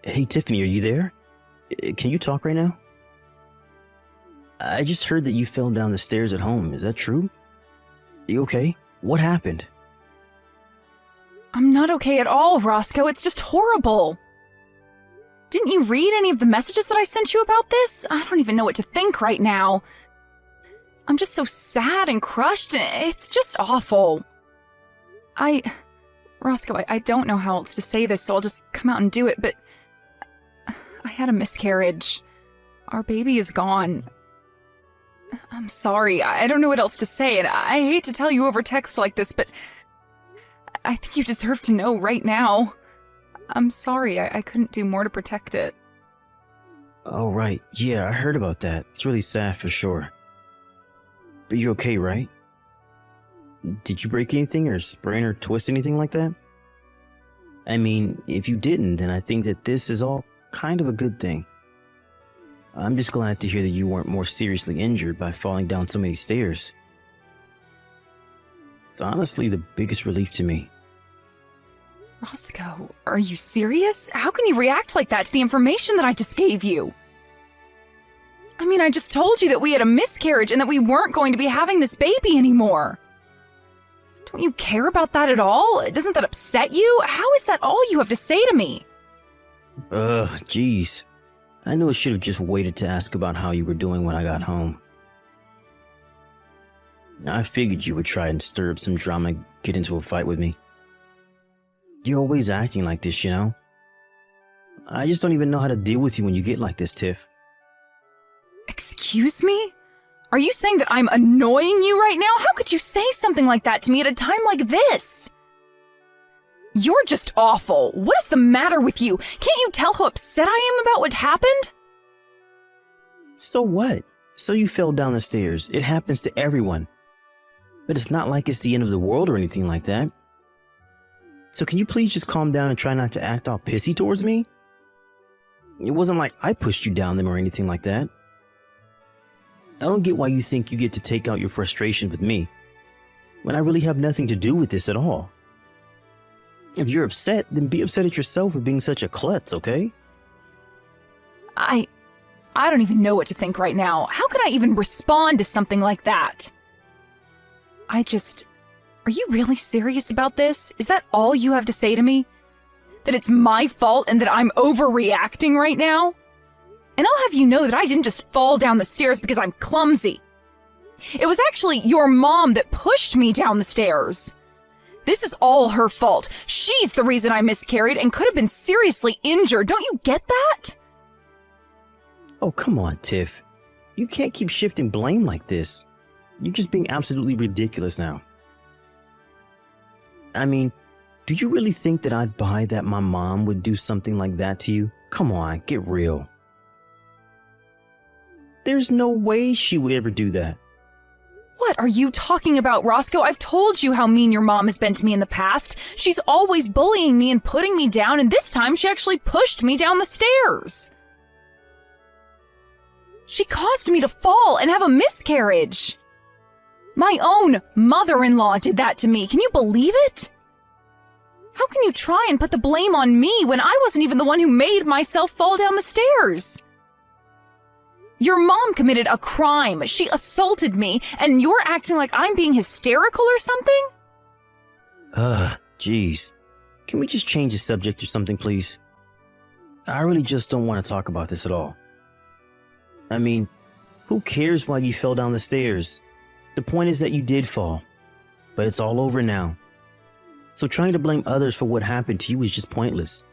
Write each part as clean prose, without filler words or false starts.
Hey, Tiffany, are you there? Can you talk right now? I just heard that you fell down the stairs at home. Is that true? You okay? What happened? I'm not okay at all, Roscoe. It's just horrible. Didn't you read any of the messages that I sent you about this? I don't even know what to think right now. I'm just so sad and crushed, and it's just awful. Roscoe, I don't know how else to say this, so I'll just come out and do it, but I had a miscarriage. Our baby is gone. I'm sorry. I don't know what else to say, and I hate to tell you over text like this, but I think you deserve to know right now. I'm sorry. I couldn't do more to protect it. Oh, right. Yeah, I heard about that. It's really sad for sure. But you're okay, right? Did you break anything or sprain or twist anything like that? I mean, if you didn't, then I think that this is all kind of a good thing. I'm just glad to hear that you weren't more seriously injured by falling down so many stairs. It's honestly the biggest relief to me. Roscoe, are you serious? How can you react like that to the information that I just gave you? I mean, I just told you that we had a miscarriage and that we weren't going to be having this baby anymore. Don't you care about that at all? Doesn't that upset you? How is that all you have to say to me? Jeez. I knew I should have just waited to ask about how you were doing when I got home. I figured you would try and stir up some drama and get into a fight with me. You're always acting like this, you know? I just don't even know how to deal with you when you get like this, Tiff. Excuse me? Are you saying that I'm annoying you right now? How could you say something like that to me at a time like this? You're just awful. What is the matter with you? Can't you tell how upset I am about what happened? So what? So you fell down the stairs. It happens to everyone. But it's not like it's the end of the world or anything like that. So can you please just calm down and try not to act all pissy towards me? It wasn't like I pushed you down them or anything like that. I don't get why you think you get to take out your frustration with me, when I really have nothing to do with this at all. If you're upset, then be upset at yourself for being such a klutz, okay? I don't even know what to think right now. How could I even respond to something like that? Are you really serious about this? Is that all you have to say to me? That it's my fault and that I'm overreacting right now? And I'll have you know that I didn't just fall down the stairs because I'm clumsy. It was actually your mom that pushed me down the stairs. This is all her fault. She's the reason I miscarried and could have been seriously injured. Don't you get that? Oh, come on, Tiff. You can't keep shifting blame like this. You're just being absolutely ridiculous now. I mean, do you really think that I'd buy that my mom would do something like that to you? Come on, get real. There's no way she would ever do that. What are you talking about, Roscoe? I've told you how mean your mom has been to me in the past. She's always bullying me and putting me down, and this time she actually pushed me down the stairs. She caused me to fall and have a miscarriage. My own mother-in-law did that to me. Can you believe it? How can you try and put the blame on me when I wasn't even the one who made myself fall down the stairs? Your mom committed a crime. She assaulted me, and you're acting like I'm being hysterical or something? Jeez. Can we just change the subject or something, please? I really just don't want to talk about this at all. I mean, who cares why you fell down the stairs? The point is that you did fall, but it's all over now. So trying to blame others for what happened to you is just pointless.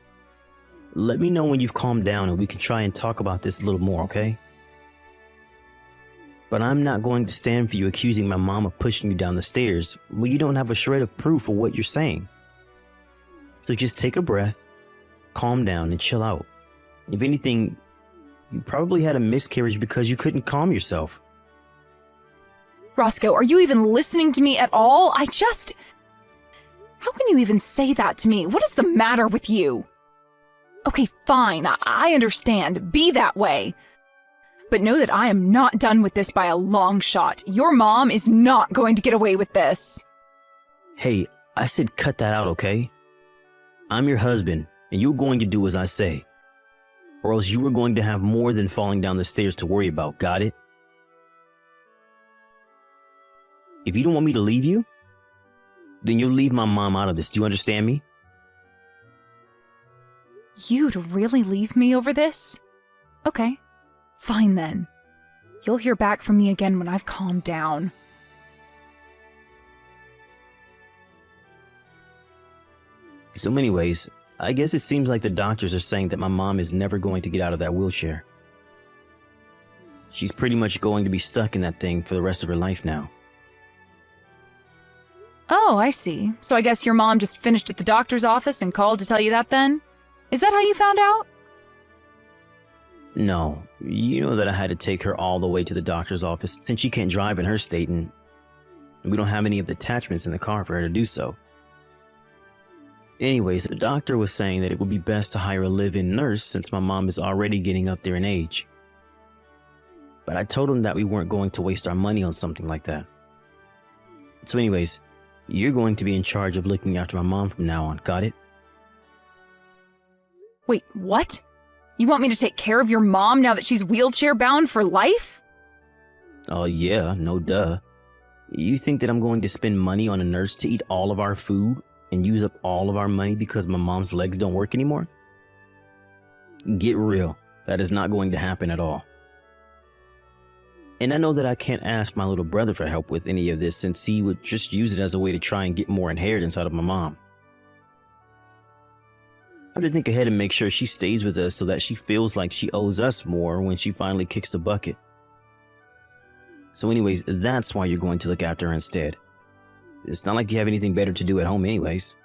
Let me know when you've calmed down and we can try and talk about this a little more, okay? But I'm not going to stand for you accusing my mom of pushing you down the stairs when you don't have a shred of proof of what you're saying. So just take a breath, calm down, and chill out. If anything, you probably had a miscarriage because you couldn't calm yourself. Roscoe, are you even listening to me at all? How can you even say that to me? What is the matter with you? Okay, fine, I understand. Be that way. But know that I am not done with this by a long shot. Your mom is not going to get away with this. Hey, I said cut that out, okay? I'm your husband, and you're going to do as I say. or else you were going to have more than falling down the stairs to worry about, got it? If you don't want me to leave you, then you'll leave my mom out of this. Do you understand me? You'd really leave me over this? Okay, fine then. You'll hear back from me again when I've calmed down. So anyways, I guess it seems like the doctors are saying that my mom is never going to get out of that wheelchair. She's pretty much going to be stuck in that thing for the rest of her life now. Oh, I see. So I guess your mom just finished at the doctor's office and called to tell you that then? Is that how you found out? No, you know that I had to take her all the way to the doctor's office since she can't drive in her state and we don't have any of the attachments in the car for her to do so. Anyways, the doctor was saying that it would be best to hire a live-in nurse since my mom is already getting up there in age. But I told him that we weren't going to waste our money on something like that. So anyways, you're going to be in charge of looking after my mom from now on, got it? Wait, what? You want me to take care of your mom now that she's wheelchair-bound for life? Oh yeah, no duh. You think that I'm going to spend money on a nurse to eat all of our food and use up all of our money because my mom's legs don't work anymore? Get real. That is not going to happen at all. And I know that I can't ask my little brother for help with any of this since he would just use it as a way to try and get more inheritance out of my mom. I have to think ahead and make sure she stays with us so that she feels like she owes us more when she finally kicks the bucket. So anyways, that's why you're going to look after her instead. It's not like you have anything better to do at home anyways.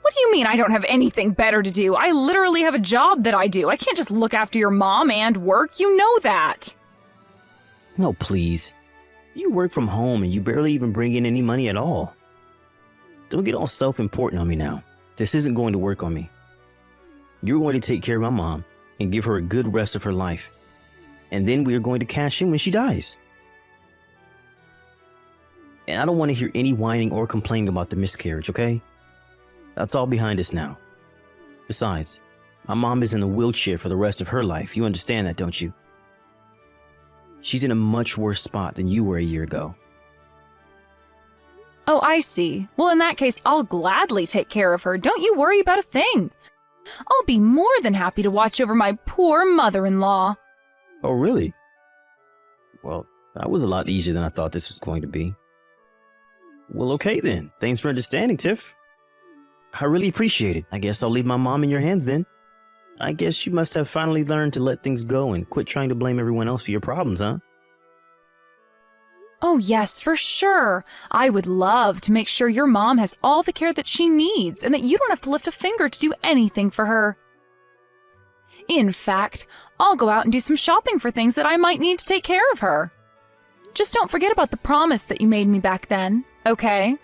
What do you mean I don't have anything better to do? I literally have a job that I do. I can't just look after your mom and work. You know that. No, please. You work from home and you barely even bring in any money at all. Don't get all self-important on me now. This isn't going to work on me. You're going to take care of my mom and give her a good rest of her life. And then we are going to cash in when she dies. And I don't want to hear any whining or complaining about the miscarriage, okay? That's all behind us now. Besides, my mom is in a wheelchair for the rest of her life. You understand that, don't you? She's in a much worse spot than you were a year ago. Oh, I see. Well, in that case, I'll gladly take care of her. Don't you worry about a thing. I'll be more than happy to watch over my poor mother-in-law. Oh, really? Well, that was a lot easier than I thought this was going to be. Well, okay then. Thanks for understanding, Tiff. I really appreciate it. I guess I'll leave my mom in your hands then. I guess you must have finally learned to let things go and quit trying to blame everyone else for your problems, huh? Oh, yes, for sure. I would love to make sure your mom has all the care that she needs and that you don't have to lift a finger to do anything for her. In fact, I'll go out and do some shopping for things that I might need to take care of her. Just don't forget about the promise that you made me back then, okay?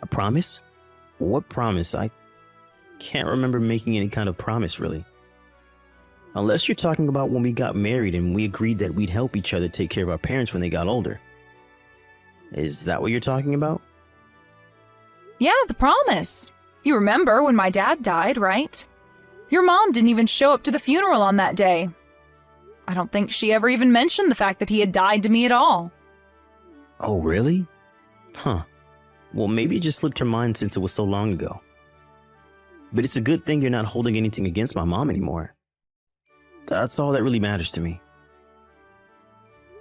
A promise? What promise? I can't remember making any kind of promise, really. Unless you're talking about when we got married and we agreed that we'd help each other take care of our parents when they got older. Is that what you're talking about? Yeah, the promise. You remember when my dad died, right? Your mom didn't even show up to the funeral on that day. I don't think she ever even mentioned the fact that he had died to me at all. Oh, really? Huh. Well, maybe it just slipped her mind since it was so long ago. But it's a good thing you're not holding anything against my mom anymore. That's all that really matters to me.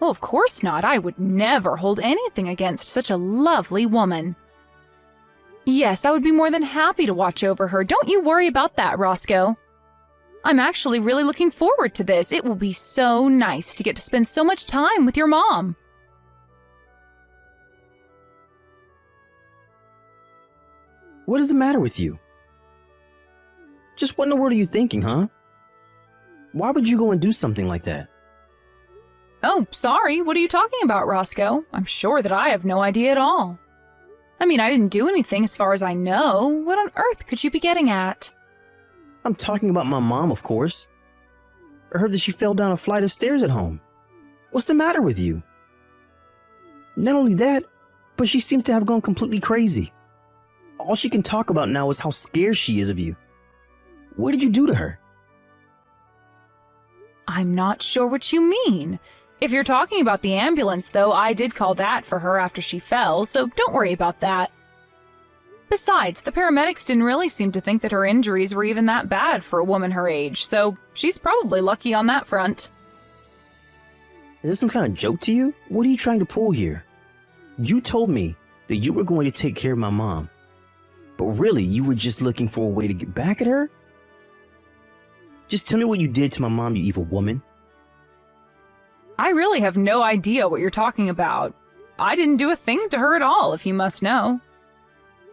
Well, of course not. I would never hold anything against such a lovely woman. Yes, I would be more than happy to watch over her. Don't you worry about that, Roscoe. I'm actually really looking forward to this. It will be so nice to get to spend so much time with your mom. What is the matter with you? Just what in the world are you thinking, huh? Why would you go and do something like that? Oh, sorry. What are you talking about, Roscoe? I'm sure that I have no idea at all. I mean, I didn't do anything as far as I know. What on earth could you be getting at? I'm talking about my mom, of course. I heard that she fell down a flight of stairs at home. What's the matter with you? Not only that, but she seems to have gone completely crazy. All she can talk about now is how scared she is of you. What did you do to her? I'm not sure what you mean. If you're talking about the ambulance, though, I did call that for her after she fell, so don't worry about that. Besides, the paramedics didn't really seem to think that her injuries were even that bad for a woman her age, so she's probably lucky on that front. Is this some kind of joke to you? What are you trying to pull here? You told me that you were going to take care of my mom, but really you were just looking for a way to get back at her? Just tell me what you did to my mom, you evil woman. I really have no idea what you're talking about. I didn't do a thing to her at all, if you must know.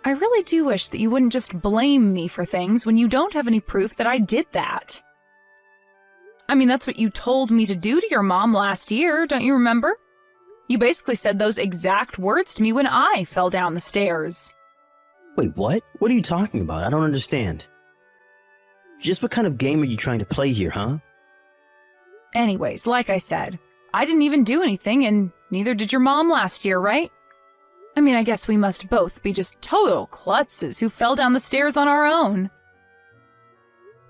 I really do wish that you wouldn't just blame me for things when you don't have any proof that I did that. I mean, that's what you told me to do to your mom last year, don't you remember? You basically said those exact words to me when I fell down the stairs. Wait, what? What are you talking about? I don't understand. Just what kind of game are you trying to play here, huh? Anyways, like I said, I didn't even do anything, and neither did your mom last year, right? I mean, I guess we must both be just total klutzes who fell down the stairs on our own.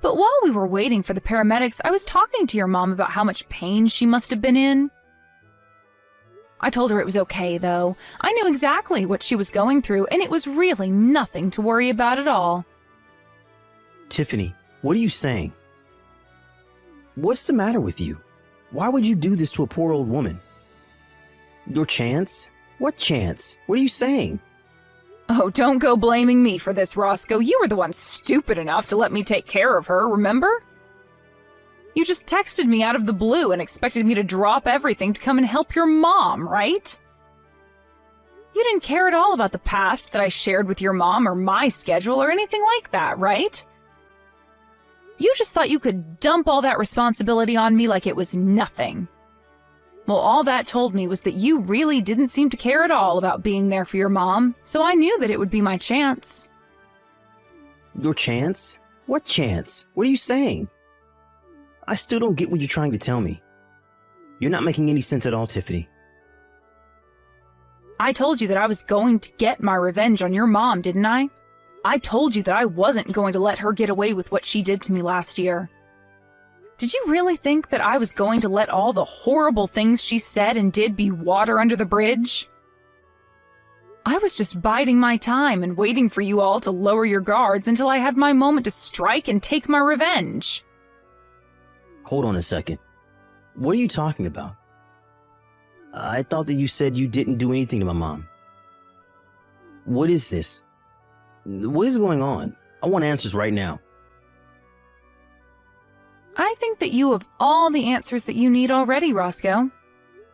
But while we were waiting for the paramedics, I was talking to your mom about how much pain she must have been in. I told her it was okay, though. I knew exactly what she was going through, and it was really nothing to worry about at all. Tiffany, what are you saying? What's the matter with you? Why would you do this to a poor old woman? Your chance? What chance? What are you saying? Oh, don't go blaming me for this, Roscoe. You were the one stupid enough to let me take care of her, remember? You just texted me out of the blue and expected me to drop everything to come and help your mom, right? You didn't care at all about the past that I shared with your mom or my schedule or anything like that, right? You just thought you could dump all that responsibility on me like it was nothing. Well, all that told me was that you really didn't seem to care at all about being there for your mom, so I knew that it would be my chance. Your chance? What chance? What are you saying? I still don't get what you're trying to tell me. You're not making any sense at all, Tiffany. I told you that I was going to get my revenge on your mom, didn't I? I told you that I wasn't going to let her get away with what she did to me last year. Did you really think that I was going to let all the horrible things she said and did be water under the bridge? I was just biding my time and waiting for you all to lower your guards until I had my moment to strike and take my revenge. Hold on a second. What are you talking about? I thought that you said you didn't do anything to my mom. What is this? What is going on? I want answers right now. I think that you have all the answers that you need already, Roscoe.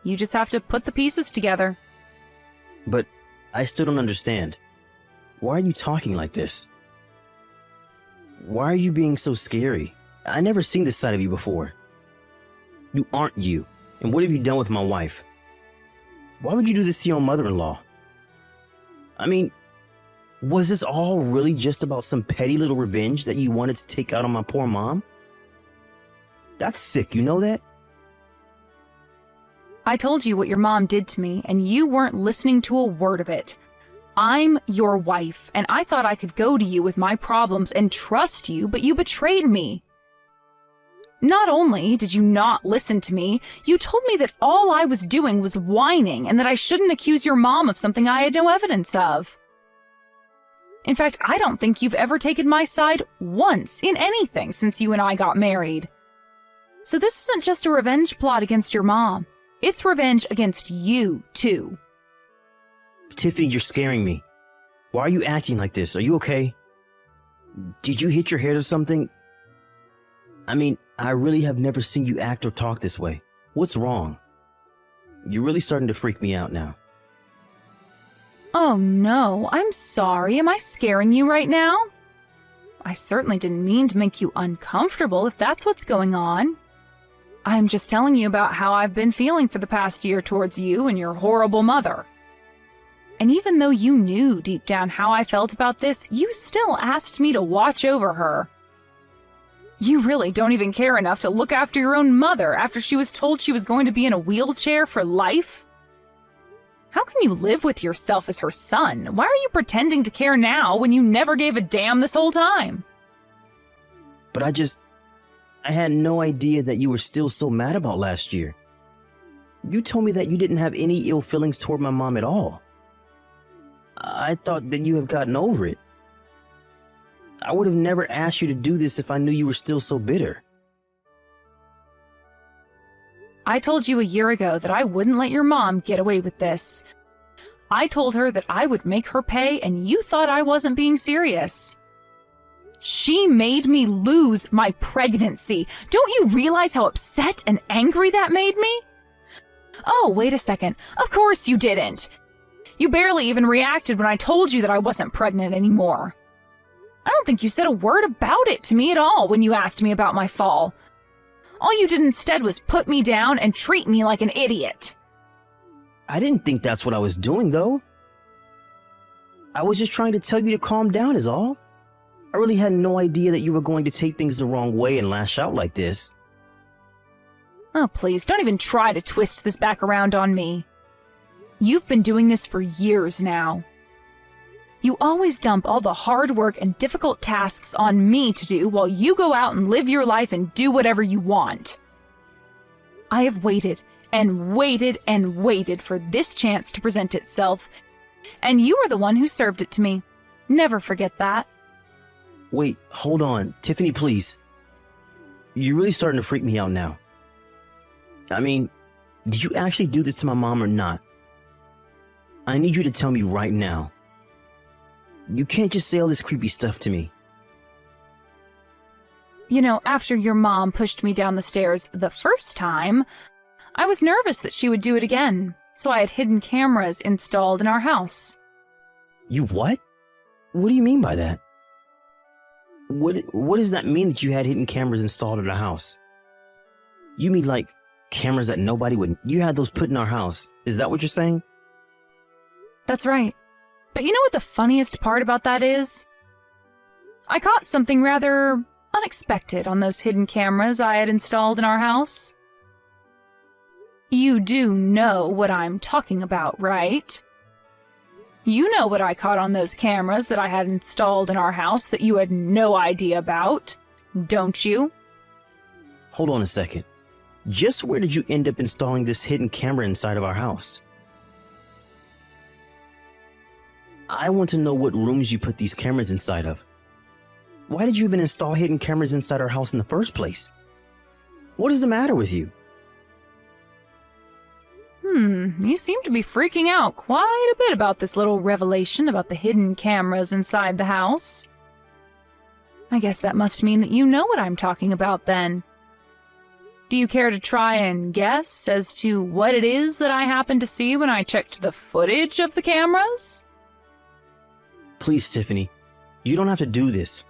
You just have to put the pieces together. But I still don't understand. Why are you talking like this? Why are you being so scary? I never seen this side of you before. You aren't you. And what have you done with my wife? Why would you do this to your mother-in-law? I mean, was this all really just about some petty little revenge that you wanted to take out on my poor mom? That's sick, you know that? I told you what your mom did to me, and you weren't listening to a word of it. I'm your wife, and I thought I could go to you with my problems and trust you, but you betrayed me. Not only did you not listen to me, you told me that all I was doing was whining and that I shouldn't accuse your mom of something I had no evidence of. In fact, I don't think you've ever taken my side once in anything since you and I got married. So this isn't just a revenge plot against your mom. It's revenge against you, too. Tiffany, you're scaring me. Why are you acting like this? Are you okay? Did you hit your head or something? I mean, I really have never seen you act or talk this way. What's wrong? You're really starting to freak me out now. Oh no, I'm sorry. Am I scaring you right now? I certainly didn't mean to make you uncomfortable if that's what's going on. I'm just telling you about how I've been feeling for the past year towards you and your horrible mother. And even though you knew deep down how I felt about this, you still asked me to watch over her. You really don't even care enough to look after your own mother after she was told she was going to be in a wheelchair for life? How can you live with yourself as her son? Why are you pretending to care now when you never gave a damn this whole time? But I had no idea that you were still so mad about last year. You told me that you didn't have any ill feelings toward my mom at all. I thought that you have gotten over it. I would have never asked you to do this if I knew you were still so bitter. I told you a year ago that I wouldn't let your mom get away with this. I told her that I would make her pay, and you thought I wasn't being serious. She made me lose my pregnancy. Don't you realize how upset and angry that made me? Oh, wait a second. Of course you didn't. You barely even reacted when I told you that I wasn't pregnant anymore. I don't think you said a word about it to me at all when you asked me about my fall. All you did instead was put me down and treat me like an idiot. I didn't think that's what I was doing, though. I was just trying to tell you to calm down is all. I really had no idea that you were going to take things the wrong way and lash out like this. Oh, please, don't even try to twist this back around on me. You've been doing this for years now. You always dump all the hard work and difficult tasks on me to do while you go out and live your life and do whatever you want. I have waited and waited and waited for this chance to present itself, and you are the one who served it to me. Never forget that. Wait, hold on. Tiffany, please. You're really starting to freak me out now. I mean, did you actually do this to my mom or not? I need you to tell me right now. You can't just say all this creepy stuff to me. You know, after your mom pushed me down the stairs the first time, I was nervous that she would do it again, so I had hidden cameras installed in our house. You what? What do you mean by that? What does that mean that you had hidden cameras installed in our house? You mean like cameras that nobody would... You had those put in our house. Is that what you're saying? That's right. But you know what the funniest part about that is? I caught something rather unexpected on those hidden cameras I had installed in our house. You do know what I'm talking about, right? You know what I caught on those cameras that I had installed in our house that you had no idea about, don't you? Hold on a second. Just where did you end up installing this hidden camera inside of our house? I want to know what rooms you put these cameras inside of. Why did you even install hidden cameras inside our house in the first place? What is the matter with you? You seem to be freaking out quite a bit about this little revelation about the hidden cameras inside the house. I guess that must mean that you know what I'm talking about then. Do you care to try and guess as to what it is that I happened to see when I checked the footage of the cameras? Please, Tiffany, you don't have to do this.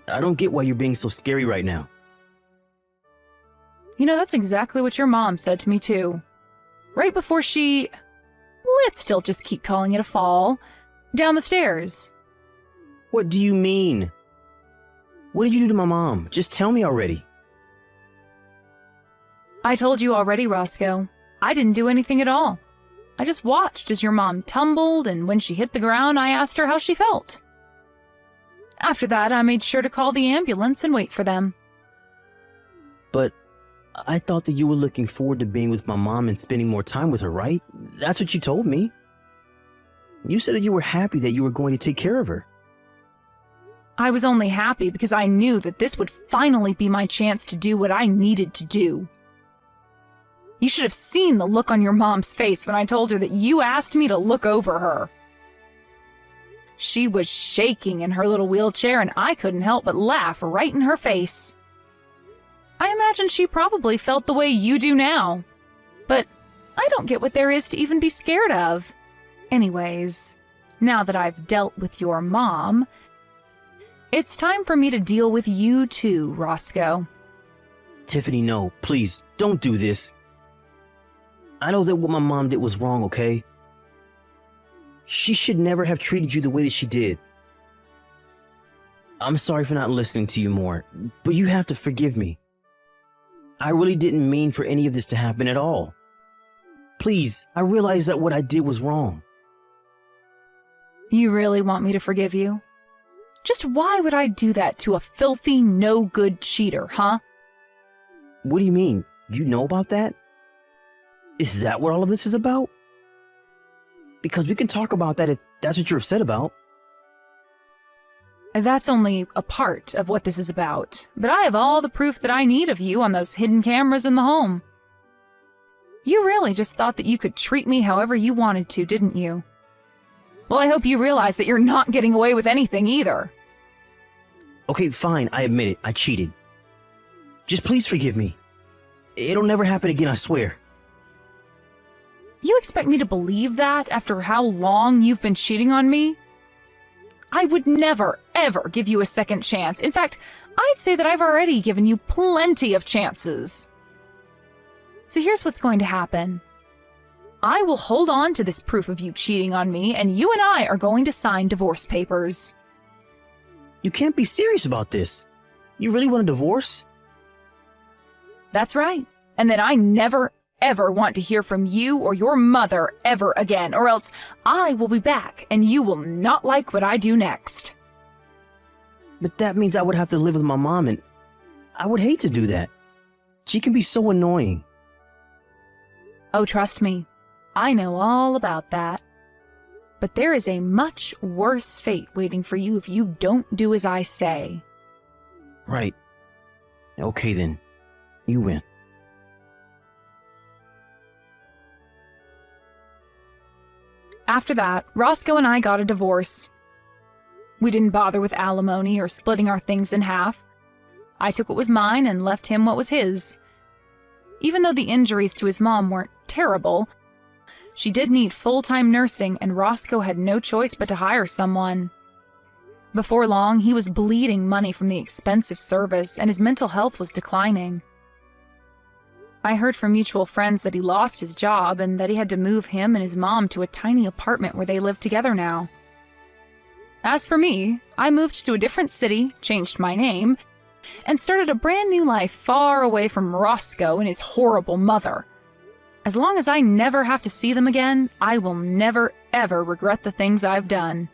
I don't get why you're being so scary right now. You know, that's exactly what your mom said to me too. Right before she... let's still just keep calling it a fall. Down the stairs. What do you mean? What did you do to my mom? Just tell me already. I told you already, Roscoe. I didn't do anything at all. I just watched as your mom tumbled, and when she hit the ground, I asked her how she felt. After that, I made sure to call the ambulance and wait for them. But I thought that you were looking forward to being with my mom and spending more time with her, right? That's what you told me. You said that you were happy that you were going to take care of her. I was only happy because I knew that this would finally be my chance to do what I needed to do. You should have seen the look on your mom's face when I told her that you asked me to look over her. She was shaking in her little wheelchair, and I couldn't help but laugh right in her face. I imagine she probably felt the way you do now. But I don't get what there is to even be scared of. Anyways, now that I've dealt with your mom, it's time for me to deal with you too, Roscoe. Tiffany, no, please, don't do this. I know that what my mom did was wrong, okay? She should never have treated you the way that she did. I'm sorry for not listening to you more, but you have to forgive me. I really didn't mean for any of this to happen at all. Please, I realize that what I did was wrong. You really want me to forgive you? Just why would I do that to a filthy, no-good cheater, huh? What do you mean? You know about that? Is that what all of this is about? Because we can talk about that if that's what you're upset about. That's only a part of what this is about, but I have all the proof that I need of you on those hidden cameras in the home. You really just thought that you could treat me however you wanted to, didn't you? Well, I hope you realize that you're not getting away with anything either. Okay, fine, I admit it, I cheated. Just please forgive me. It'll never happen again, I swear. You expect me to believe that after how long you've been cheating on me? I would never, ever give you a second chance. In fact, I'd say that I've already given you plenty of chances. So here's what's going to happen. I will hold on to this proof of you cheating on me, and you and I are going to sign divorce papers. You can't be serious about this. You really want a divorce? That's right. And then I never, ever want to hear from you or your mother ever again, or else I will be back and you will not like what I do next. But that means I would have to live with my mom, and I would hate to do that. She can be so annoying. Oh, trust me, I know all about that. But there is a much worse fate waiting for you if you don't do as I say. Right. Okay then. You win. After that, Roscoe and I got a divorce. We didn't bother with alimony or splitting our things in half. I took what was mine and left him what was his. Even though the injuries to his mom weren't terrible, she did need full-time nursing, and Roscoe had no choice but to hire someone. Before long, he was bleeding money from the expensive service, and his mental health was declining. I heard from mutual friends that he lost his job and that he had to move him and his mom to a tiny apartment where they live together now. As for me, I moved to a different city, changed my name, and started a brand new life far away from Roscoe and his horrible mother. As long as I never have to see them again, I will never, ever regret the things I've done.